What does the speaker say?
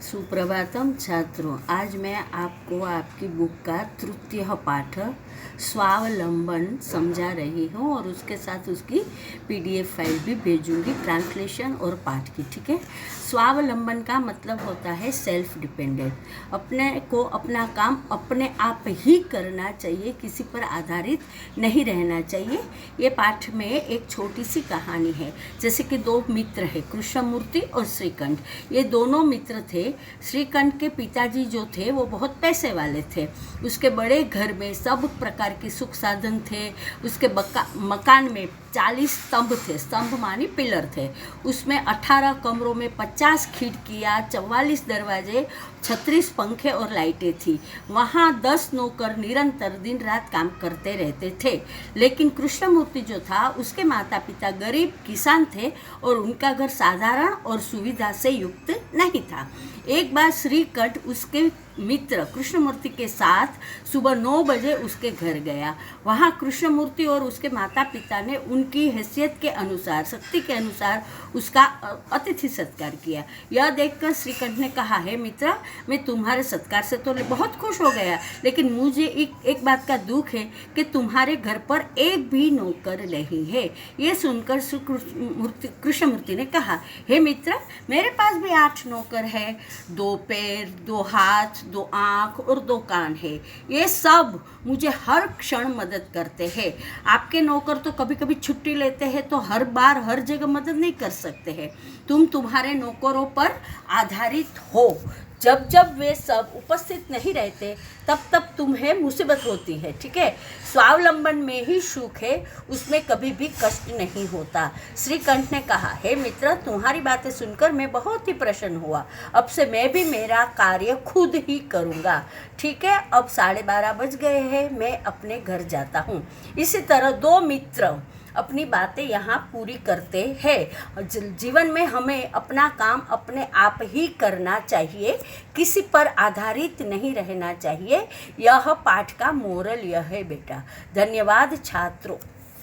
सुप्रभातम छात्रों, आज मैं आपको आपकी बुक का तृतीय पाठ स्वावलंबन समझा रही हूँ और उसके साथ उसकी पीडीएफ फाइल भी भेजूंगी, ट्रांसलेशन और पाठ की। ठीक है। स्वावलंबन का मतलब होता है सेल्फ डिपेंडेंट। अपने को अपना काम अपने आप ही करना चाहिए, किसी पर आधारित नहीं रहना चाहिए। ये पाठ में एक छोटी सी कहानी है। जैसे कि दो मित्र हैं, कृष्णमूर्ति और श्रीकंठ। ये दोनों मित्र थे। श्रीकंठ के पिताजी जो थे वो बहुत पैसे वाले थे। उसके बड़े घर में सब प्रकार के सुख साधन थे। उसके मकान में 40 स्तंभ थे। स्तंभ मानी पिलर थे। उसमें 18 कमरों में 50 खिड़कियाँ, 44 दरवाजे, 36 पंखे और लाइटें थी। वहाँ 10 नौकर निरंतर दिन रात काम करते रहते थे। लेकिन कृष्णमूर्ति जो था, उसके माता पिता गरीब किसान थे और उनका घर साधारण और सुविधा से युक्त नहीं था। एक बार श्रीकंठ उसके मित्र कृष्णमूर्ति के साथ सुबह 9 बजे उसके घर गया। वहाँ कृष्णमूर्ति और उसके माता पिता ने उनकी हैसियत के अनुसार, शक्ति के अनुसार उसका अतिथि सत्कार किया। यह देखकर श्रीकंठ ने कहा, हे मित्र, मैं तुम्हारे सत्कार से तो बहुत खुश हो गया, लेकिन मुझे एक बात का दुख है कि तुम्हारे घर पर एक भी नौकर नहीं है। ये सुनकर कृष्णमूर्ति ने कहा, हे मित्र, मेरे पास भी 8 नौकर है। 2 पैर, 2 हाथ, 2 आँख और 2 कान है। ये सब मुझे हर क्षण मदद करते हैं। आपके नौकर तो कभी कभी छुट्टी लेते हैं, तो हर बार हर जगह मदद नहीं कर सकते हैं। तुम तुम्हारे नौकरों पर आधारित हो। जब जब वे सब उपस्थित नहीं रहते, तब तब तुम्हें मुसीबत होती है। ठीक है। स्वावलंबन में ही सुख है, उसमें कभी भी कष्ट नहीं होता। श्रीकंठ ने कहा, हे मित्र, तुम्हारी बातें सुनकर मैं बहुत ही प्रसन्न हुआ। अब से मैं भी मेरा कार्य खुद ही करूँगा। ठीक है। अब 12:30 बज गए हैं, मैं अपने घर जाता हूँ। इसी तरह 2 मित्र अपनी बातें यहाँ पूरी करते हैं। जीवन में हमें अपना काम अपने आप ही करना चाहिए, किसी पर आधारित नहीं रहना चाहिए। यह पाठ का मोरल यह है बेटा। धन्यवाद छात्रों।